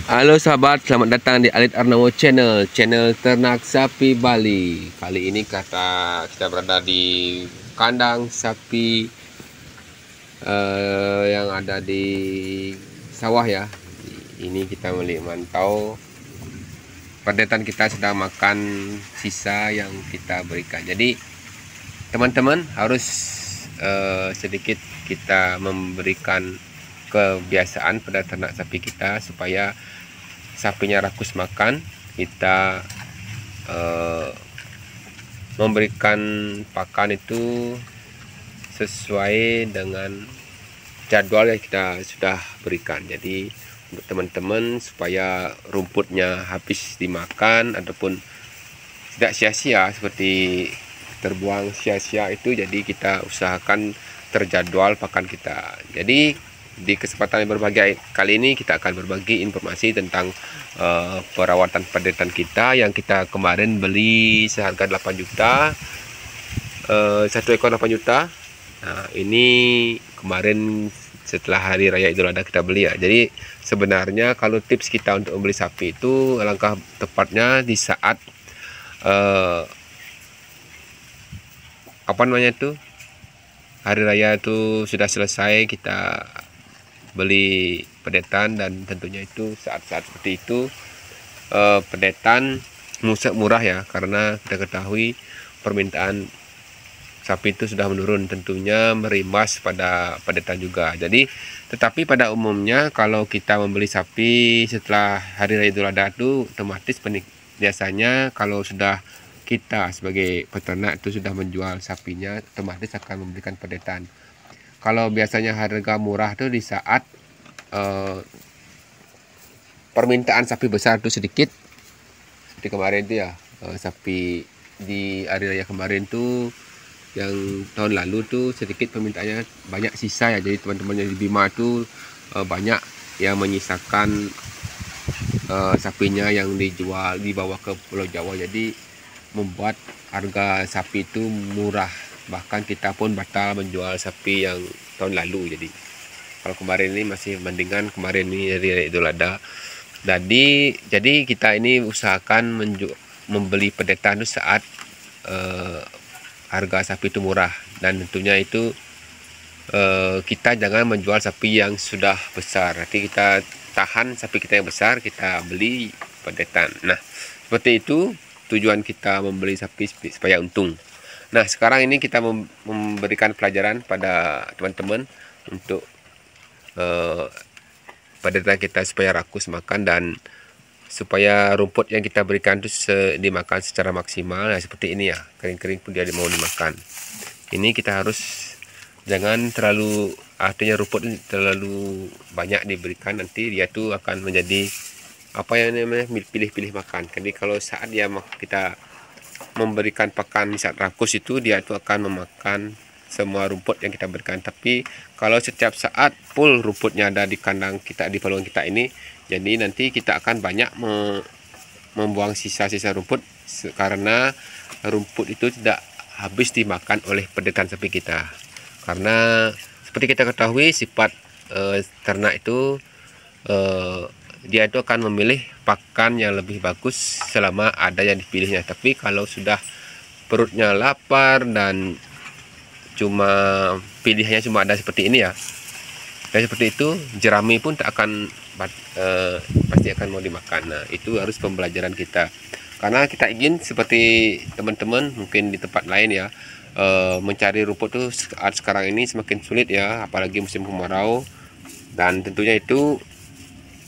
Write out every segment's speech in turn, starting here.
Halo sahabat, selamat datang di Alit Arnawo Channel, channel ternak sapi Bali. Kali ini kita berada di kandang sapi yang ada di sawah ya. Ini kita mantau perdetan kita sedang makan sisa yang kita berikan. Jadi teman-teman harus sedikit kita memberikan kebiasaan pada ternak sapi kita supaya sapinya rakus makan. Kita memberikan pakan itu sesuai dengan jadwal yang kita sudah berikan. Jadi untuk teman-teman supaya rumputnya habis dimakan ataupun tidak sia-sia seperti terbuang sia-sia itu, jadi kita usahakan terjadwal pakan kita. Jadi di kesempatan yang berbahagia kali ini kita akan berbagi informasi tentang perawatan perdetan kita yang kita kemarin beli seharga 8 juta, satu ekor 8 juta. Nah, ini kemarin setelah hari raya Idul Adha kita beli ya. Jadi sebenarnya kalau tips kita untuk membeli sapi itu alangkah tepatnya di saat apa namanya itu, hari raya itu sudah selesai, kita beli pedetan. Dan tentunya itu saat-saat seperti itu pedetan murah ya, karena kita ketahui permintaan sapi itu sudah menurun, tentunya merimbas pada pedetan juga. Jadi tetapi pada umumnya kalau kita membeli sapi setelah hari raya Idul Adha itu otomatis biasanya kalau sudah kita sebagai peternak itu sudah menjual sapinya, otomatis akan memberikan pedetan. Kalau biasanya harga murah tuh di saat permintaan sapi besar itu sedikit, seperti kemarin itu ya, sapi di hari raya kemarin tuh yang tahun lalu tuh sedikit permintaannya, banyak sisa ya. Jadi teman-teman yang di Bima tuh banyak yang menyisakan sapinya yang dibawa ke Pulau Jawa, jadi membuat harga sapi itu murah. Bahkan kita pun batal menjual sapi yang tahun lalu. Jadi kalau kemarin ini masih mendingan, kemarin ini dari Idul Adha. Jadi kita ini usahakan membeli pedetan itu saat harga sapi itu murah. Dan tentunya itu kita jangan menjual sapi yang sudah besar. Nanti kita tahan sapi kita yang besar, kita beli pedetan. Nah, seperti itu tujuan kita membeli sapi supaya untung. Nah, sekarang ini kita memberikan pelajaran pada teman-teman untuk pedetan kita supaya rakus makan dan supaya rumput yang kita berikan itu dimakan secara maksimal. Nah, seperti ini ya, kering-kering pun dia mau dimakan. Ini kita harus jangan terlalu, artinya rumput ini terlalu banyak diberikan, nanti dia tuh akan menjadi apa yang namanya pilih-pilih makan. Jadi kalau saat kita memberikan pakan saat rakus itu, dia itu akan memakan semua rumput yang kita berikan. Tapi kalau setiap saat full rumputnya ada di kandang kita, di paluan kita ini, jadi nanti kita akan banyak membuang sisa-sisa rumput, karena rumput itu tidak habis dimakan oleh pedetan sapi kita. Karena seperti kita ketahui sifat ternak itu, dia itu akan memilih pakan yang lebih bagus selama ada yang dipilihnya. Tapi kalau sudah perutnya lapar dan cuma pilihannya cuma ada seperti ini ya, dan seperti itu jerami pun tak akan pasti akan mau dimakan. Nah, itu harus pembelajaran kita, karena kita ingin seperti teman-teman mungkin di tempat lain ya, mencari rumput tuh saat sekarang ini semakin sulit ya, apalagi musim kemarau, dan tentunya itu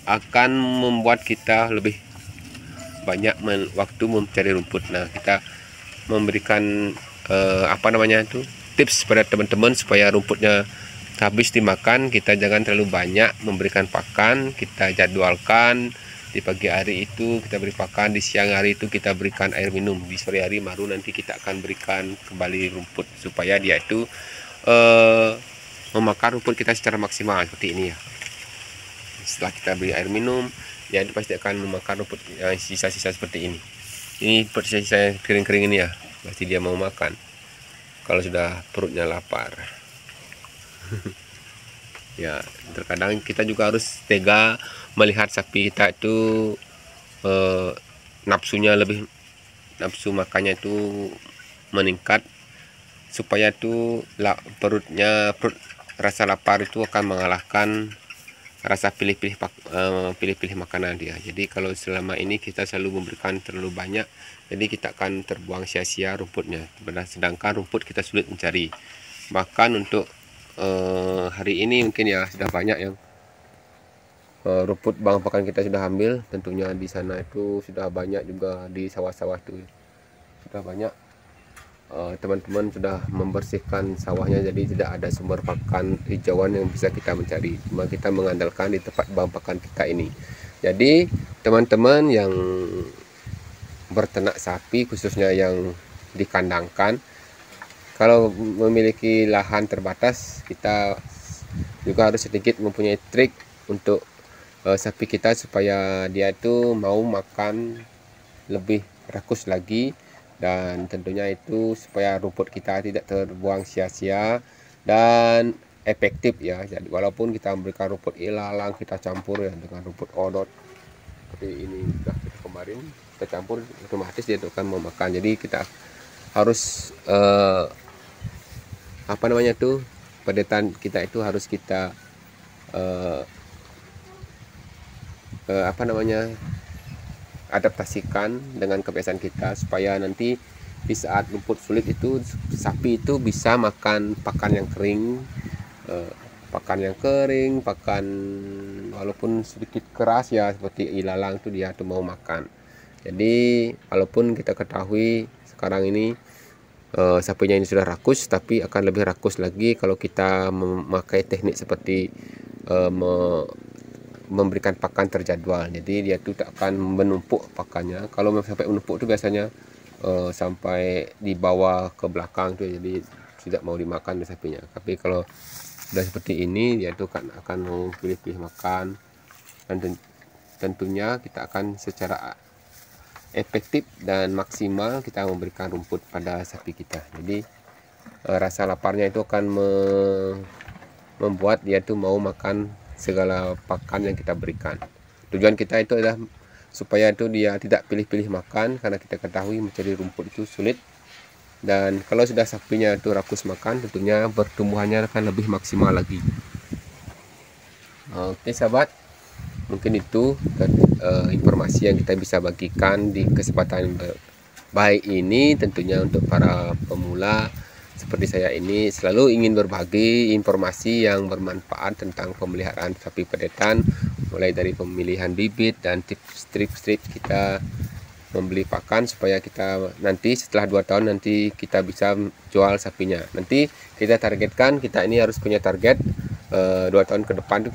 akan membuat kita lebih banyak waktu mencari rumput. Nah, kita memberikan apa namanya itu tips pada teman-teman supaya rumputnya habis dimakan. Kita jangan terlalu banyak memberikan pakan, kita jadwalkan. Di pagi hari itu kita beri pakan, di siang hari itu kita berikan air minum, di sore hari baru nanti kita akan berikan kembali rumput supaya dia itu memakan rumput kita secara maksimal seperti ini ya. Setelah kita beri air minum, ya itu pasti akan memakan rumput sisa-sisa seperti ini. Ini seperti sisa kering-kering ini ya, pasti dia mau makan kalau sudah perutnya lapar. Ya, terkadang kita juga harus tega melihat sapi kita itu nafsunya lebih, nafsu makannya itu meningkat, supaya itu perut rasa lapar itu akan mengalahkan rasa pilih-pilih makanan dia. Jadi kalau selama ini kita selalu memberikan terlalu banyak, jadi kita akan terbuang sia-sia rumputnya, sedangkan rumput kita sulit mencari. Bahkan untuk hari ini mungkin ya sudah banyak yang rumput bang pakan kita sudah ambil. Tentunya di sana itu sudah banyak juga, di sawah-sawah itu sudah banyak teman-teman sudah membersihkan sawahnya, jadi tidak ada sumber pakan hijauan yang bisa kita mencari, cuma kita mengandalkan di tempat bang pakan kita ini. Jadi teman-teman yang berternak sapi, khususnya yang dikandangkan, kalau memiliki lahan terbatas, kita juga harus sedikit mempunyai trik untuk sapi kita supaya dia itu mau makan lebih rakus lagi, dan tentunya itu supaya rumput kita tidak terbuang sia-sia dan efektif ya. Jadi walaupun kita memberikan rumput ilalang, kita campur ya dengan rumput odot seperti ini sudah kita kemarin, kita campur, otomatis dia akan mau makan. Jadi kita harus apa namanya tuh, pedetan kita itu harus kita apa namanya, adaptasikan dengan kebiasaan kita, supaya nanti di saat rumput sulit itu sapi itu bisa makan pakan yang kering, pakan walaupun sedikit keras ya, seperti ilalang itu dia tuh mau makan. Jadi walaupun kita ketahui sekarang ini sapinya ini sudah rakus, tapi akan lebih rakus lagi kalau kita memakai teknik seperti memberikan pakan terjadwal. Jadi dia tuh tak akan menumpuk pakannya. Kalau sampai menumpuk itu biasanya sampai dibawa ke belakang tuh, jadi tidak mau dimakan oleh sapinya. Tapi kalau sudah seperti ini, dia tuh akan mau pilih-pilih makan, dan tentunya kita akan secara efektif dan maksimal kita memberikan rumput pada sapi kita. Jadi rasa laparnya itu akan membuat dia tuh mau makan segala pakan yang kita berikan. Tujuan kita itu adalah supaya itu dia tidak pilih-pilih makan, karena kita ketahui mencari rumput itu sulit. Dan kalau sudah sapinya itu rakus makan, tentunya pertumbuhannya akan lebih maksimal lagi. Oke sahabat, mungkin itu informasi yang kita bisa bagikan di kesempatan baik ini. Tentunya untuk para pemula seperti saya ini selalu ingin berbagi informasi yang bermanfaat tentang pemeliharaan sapi pedetan, mulai dari pemilihan bibit dan tips-tips kita membeli pakan, supaya kita nanti setelah 2 tahun nanti kita bisa jual sapinya. Nanti kita targetkan, kita ini harus punya target 2 tahun ke depan tuh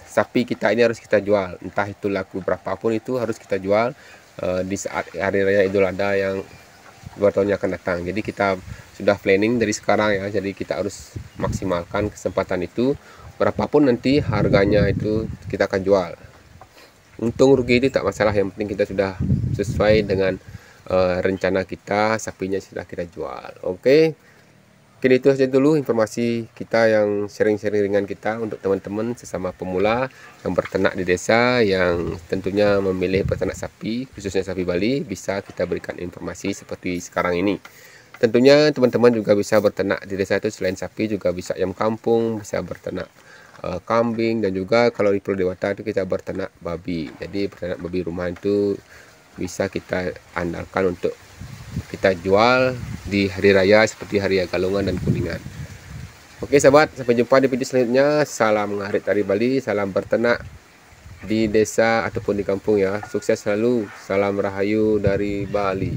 sapi kita ini harus kita jual, entah itu laku berapapun itu harus kita jual di saat hari raya Idul Adha yang 2 tahun yang akan datang. Jadi kita sudah planning dari sekarang ya, jadi kita harus maksimalkan kesempatan itu, berapapun nanti harganya itu kita akan jual. Untung rugi itu tak masalah, yang penting kita sudah sesuai dengan rencana kita, sapinya sudah kita jual. Oke, mungkin itu saja dulu informasi kita yang sharing-sharing dengan kita untuk teman-teman sesama pemula yang berternak di desa, yang tentunya memilih peternak sapi, khususnya sapi Bali. Bisa kita berikan informasi seperti sekarang ini. Tentunya teman-teman juga bisa berternak di desa itu, selain sapi juga bisa ayam kampung, bisa berternak kambing, dan juga kalau di Pulau Dewata itu kita berternak babi. Jadi berternak babi rumah itu bisa kita andalkan untuk kita jual di hari raya seperti hari Galungan dan Kuningan. Oke sahabat, sampai jumpa di video selanjutnya. Salam ngarit dari Bali, salam berternak di desa ataupun di kampung ya. Sukses selalu, salam rahayu dari Bali.